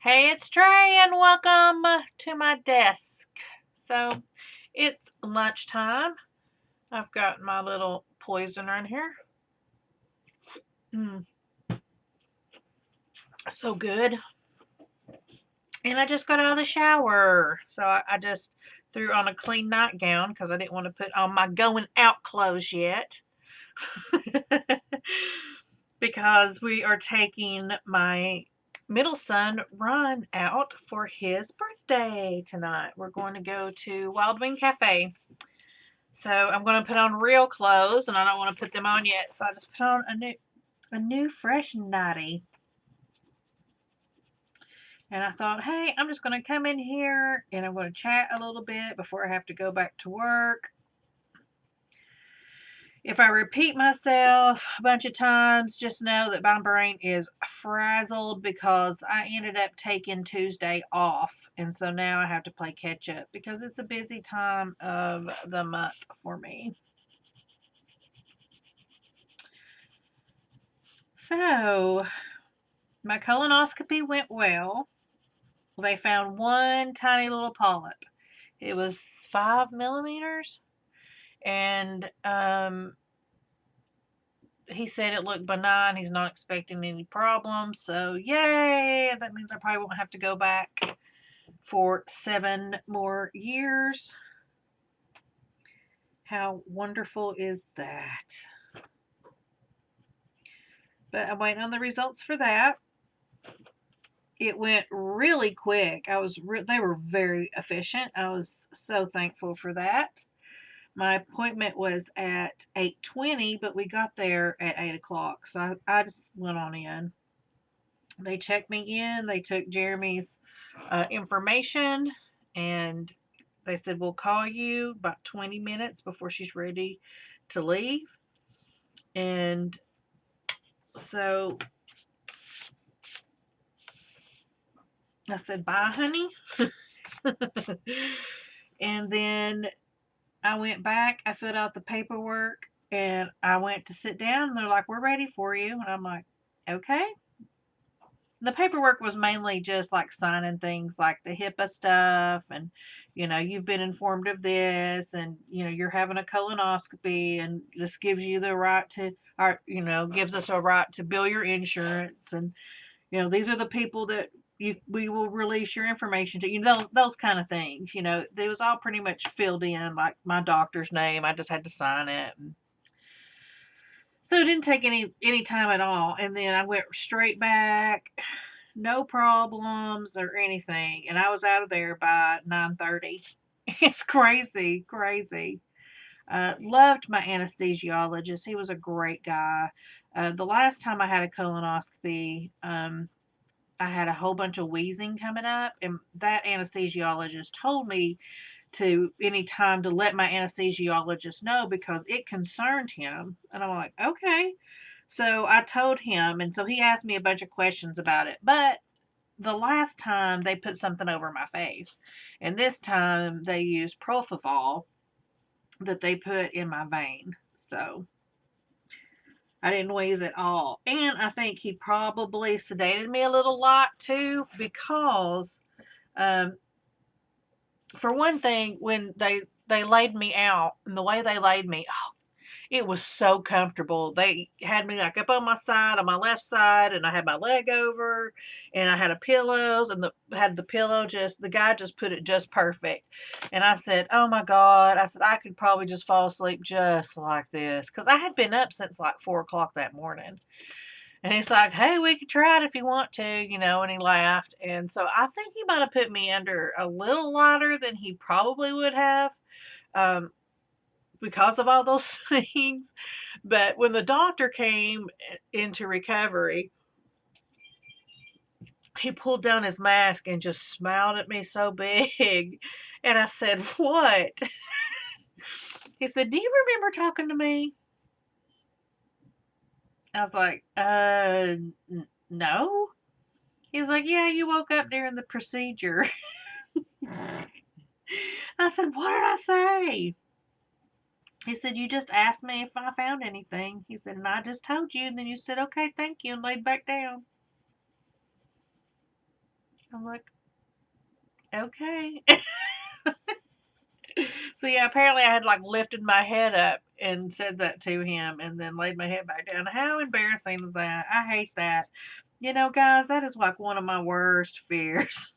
Hey, it's Trey, and welcome to my desk. So, it's lunchtime. I've got my little poisoner in here. Mm, so good. And I just got out of the shower. So, I just threw on a clean nightgown because I didn't want to put on my going out clothes yet. Because we are taking my middle son Ron out for his birthday tonight. We're going to go to Wild Wing Cafe. So I'm going to put on real clothes, and I don't want to put them on yet. So I just put on a new fresh nightie. And I thought, hey, I'm just going to come in here and I'm going to chat a little bit before I have to go back to work. If I repeat myself a bunch of times, just know that my brain is frazzled because I ended up taking Tuesday off. And so now I have to play catch up because it's a busy time of the month for me. So, my colonoscopy went well. They found one tiny little polyp. It was 5 millimeters. And he said it looked benign. He's not expecting any problems. So, yay! That means I probably won't have to go back for 7 more years. How wonderful is that? But I'm waiting on the results for that. It went really quick. They were very efficient. I was so thankful for that. My appointment was at 8:20, but we got there at 8 o'clock. So I just went on in. They checked me in. They took Jeremy's information, and they said, we'll call you about 20 minutes before she's ready to leave. And so I said, bye, honey. And then I went back. I filled out the paperwork, and I went to sit down. And they're like, we're ready for you. And I'm like, okay. The paperwork was mainly just like signing things like the HIPAA stuff, and you've been informed of this, and you're having a colonoscopy, and this gives you the right to, or gives us a right to bill your insurance, and these are the people that we will release your information to, those kind of things. It was all pretty much filled in, like my doctor's name. I just had to sign it. And so it didn't take any time at all. And then I went straight back, no problems or anything. And I was out of there by 9:30. It's crazy, crazy. Loved my anesthesiologist. He was a great guy. The last time I had a colonoscopy, I had a whole bunch of wheezing coming up, and that anesthesiologist told me to any time to let my anesthesiologist know because it concerned him. And I'm like, okay. So I told him, and so he asked me a bunch of questions about it. But the last time they put something over my face, and this time they used propofol that they put in my vein. So I didn't wheeze at all. And I think he probably sedated me a little lot too, because um, for one thing, when they laid me out, and the way they laid me, oh, it was so comfortable. They had me like up on my side, on my left side, and I had my leg over, and I had a pillows, and the pillow, just the guy just put it just perfect. And I said, oh my God, I said I could probably just fall asleep just like this, because I had been up since like 4 o'clock that morning. And he's like, hey, we could try it if you want to, and he laughed. And so I think he might have put me under a little lighter than he probably would have, um, because of all those things. But when the doctor came into recovery, he pulled down his mask and just smiled at me so big. And I said, what? He said, do you remember talking to me? I was like, no. He's like, yeah, you woke up during the procedure. I said, what did I say? He said, you just asked me if I found anything. He said, and I just told you. And then you said, okay, thank you, and laid back down. I'm like, okay. So yeah, apparently I had like lifted my head up and said that to him and then laid my head back down. How embarrassing is that? I hate that. You know, guys, that is like one of my worst fears.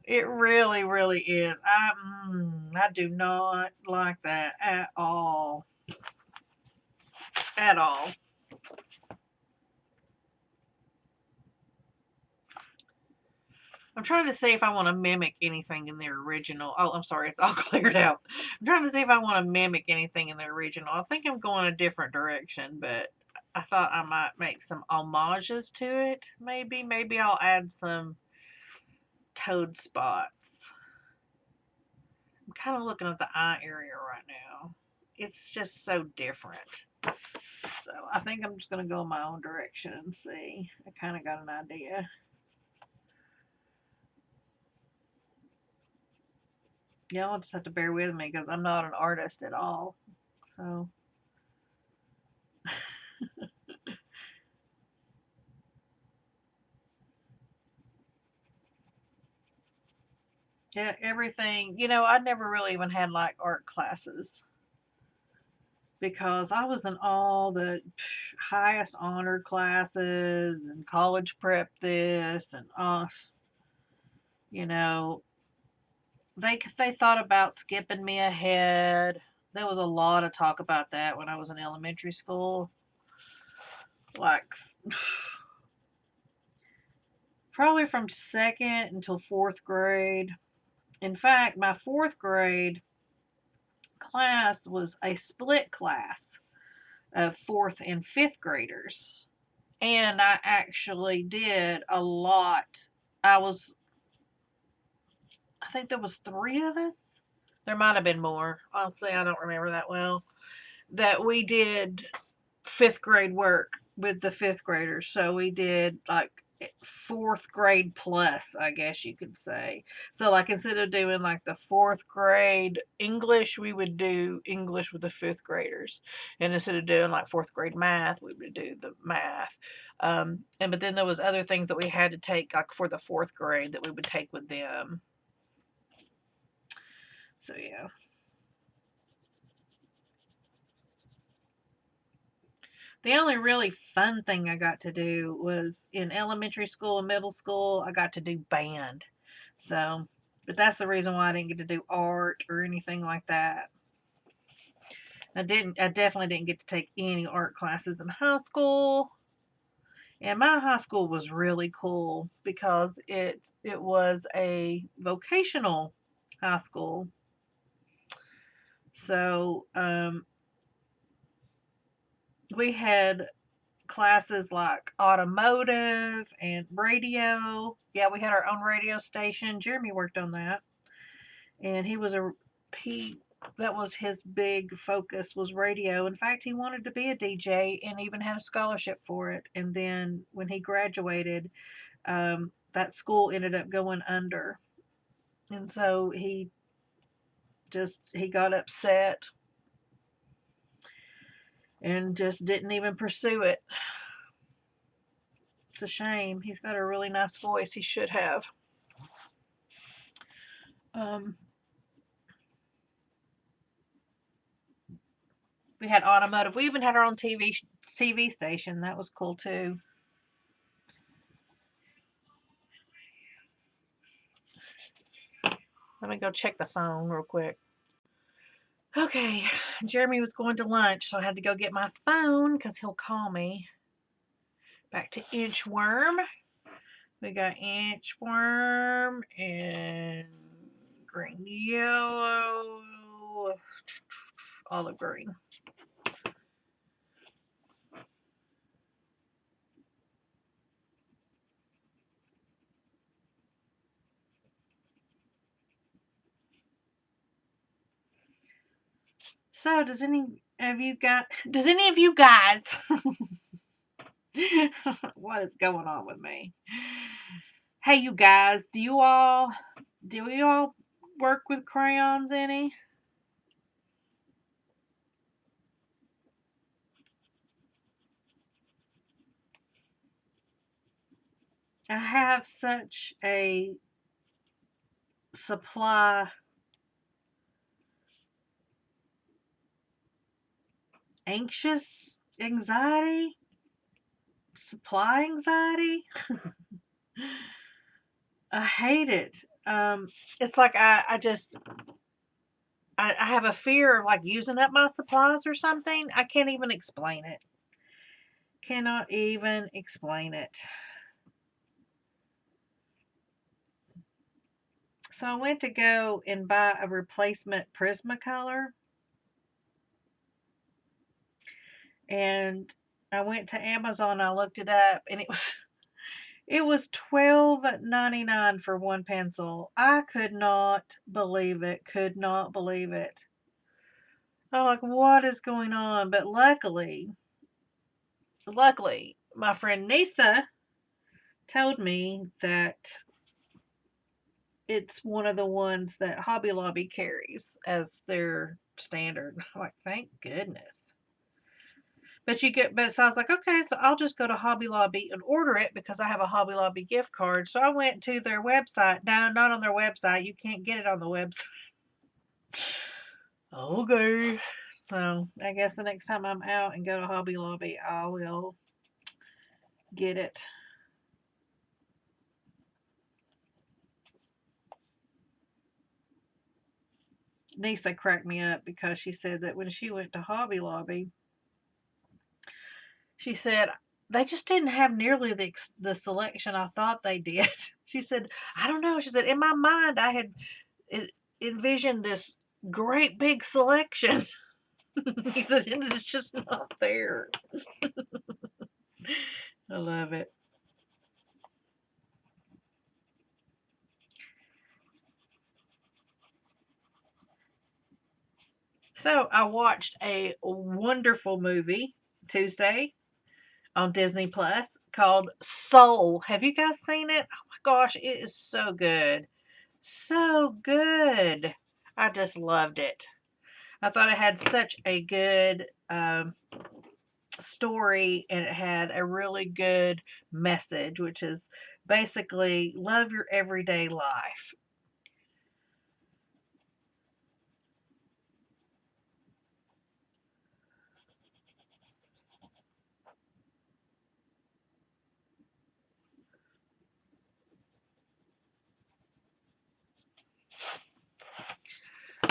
It really, really is. I do not like that at all. At all. I'm trying to see if I want to mimic anything in the original. Oh, I'm sorry, it's all cleared out. I'm trying to see if I want to mimic anything in the original. I think I'm going a different direction, but I thought I might make some homages to it. Maybe I'll add some toad spots. I'm kind of looking at the eye area right now. It's just so different. So I think I'm just going to go in my own direction and see. I kind of got an idea. Y'all just have to bear with me because I'm not an artist at all. So, yeah, everything. You know, I never really even had like art classes because I was in all the highest honor classes and college prep this and you know, they thought about skipping me ahead. There was a lot of talk about that when I was in elementary school. Like probably from second until fourth grade. In fact, my fourth grade class was a split class of fourth and fifth graders. And I actually did a lot. I think there was three of us. There might have been more. Honestly, I don't remember that well. That we did fifth grade work with the fifth graders. So we did like fourth grade plus, I guess you could say. So like instead of doing like the fourth grade English, we would do English with the fifth graders. And instead of doing like fourth grade math, we would do the math. But then there was other things that we had to take like for the fourth grade that we would take with them. So yeah. The only really fun thing I got to do was in elementary school and middle school, I got to do band. So, but that's the reason why I didn't get to do art or anything like that. I definitely didn't get to take any art classes in high school. And my high school was really cool because it was a vocational high school. So, we had classes like automotive and radio. Yeah, we had our own radio station. Jeremy worked on that. And he that was his big focus was radio. In fact, he wanted to be a DJ and even had a scholarship for it. And then when he graduated, that school ended up going under. And so he got upset and just didn't even pursue it. It's a shame. He's got a really nice voice. He should have. We had automotive. We even had our own TV station. That was cool too. Let me go check the phone real quick. Okay, Jeremy was going to lunch, so I had to go get my phone because he'll call me. Back to Inchworm. We got Inchworm and green, yellow, olive green. So, does any of you guys what is going on with me? Hey, you guys, do you all work with crayons any? I have such a supply anxiety, supply anxiety. I hate it. It's like I have a fear of like using up my supplies or something. I can't even explain it. Cannot even explain it. So I went to go and buy a replacement Prismacolor, and I went to Amazon. I looked it up, and it was $12.99 for one pencil. I could not believe it. Could not believe it. I'm like, what is going on? But luckily, my friend Nisa told me that it's one of the ones that Hobby Lobby carries as their standard. I'm like, thank goodness. So I was like, okay, so I'll just go to Hobby Lobby and order it because I have a Hobby Lobby gift card. So I went to their website. No, not on their website. You can't get it on the website. Okay. So I guess the next time I'm out and go to Hobby Lobby, I will get it. Nisa cracked me up because she said that when she went to Hobby Lobby, she said they just didn't have nearly the selection I thought they did. She said, I don't know. She said, in my mind, I had envisioned this great big selection. He said, and it's just not there. I love it. So I watched a wonderful movie Tuesday on Disney Plus called Soul. Have you guys seen it? Oh my gosh, it is so good. So good. I just loved it. I thought it had such a good story, and it had a really good message, which is basically love your everyday life.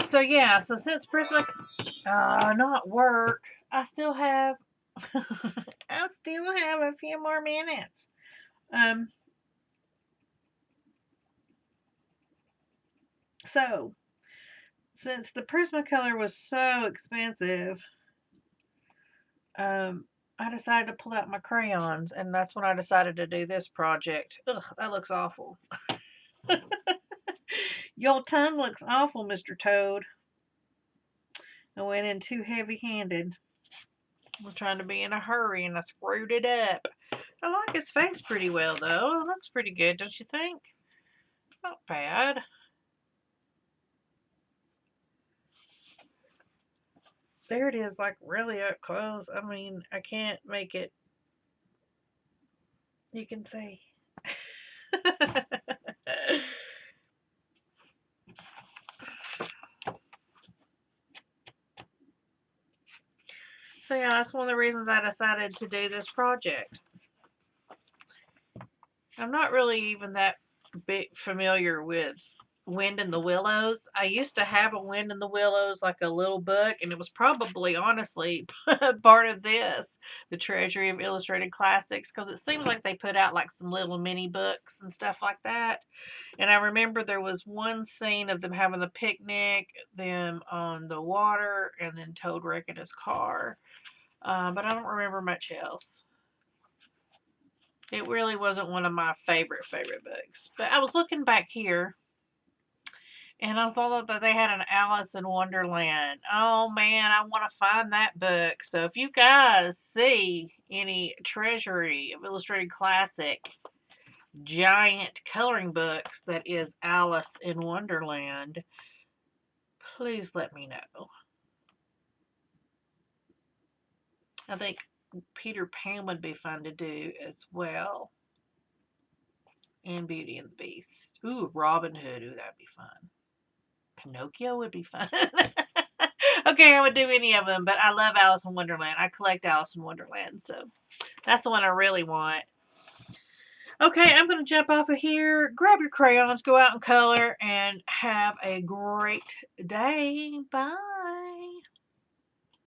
So yeah, so since Christmas, not work, I still have, I still have a few more minutes. Um, so since the Prismacolor was so expensive, um, I decided to pull out my crayons, and that's when I decided to do this project. Ugh, that looks awful. Your tongue looks awful, Mr. Toad. I went in too heavy-handed. I was trying to be in a hurry, and I screwed it up. I like his face pretty well, though. It looks pretty good, don't you think? Not bad. There it is, like really up close. I mean, I can't make it. You can see. So yeah, that's one of the reasons I decided to do this project. I'm not really even that big familiar with Wind in the Willows. I used to have a Wind in the Willows, like a little book, and it was probably honestly part of this, the Treasury of Illustrated Classics, because it seems like they put out like some little mini books and stuff like that. And I remember there was one scene of them having a picnic, them on the water, and then Toad wrecking his car. But I don't remember much else. It really wasn't one of my favorite books. But I was looking back here, and I saw that they had an Alice in Wonderland. Oh man, I want to find that book. So if you guys see any Treasury of Illustrated Classic giant coloring books that is Alice in Wonderland, please let me know. I think Peter Pan would be fun to do as well. And Beauty and the Beast. Ooh, Robin Hood. Ooh, that'd be fun. Pinocchio would be fun. Okay, I would do any of them, but I love Alice in Wonderland. I collect Alice in Wonderland, so that's the one I really want. Okay, I'm going to jump off of here. Grab your crayons, go out and color, and have a great day. Bye.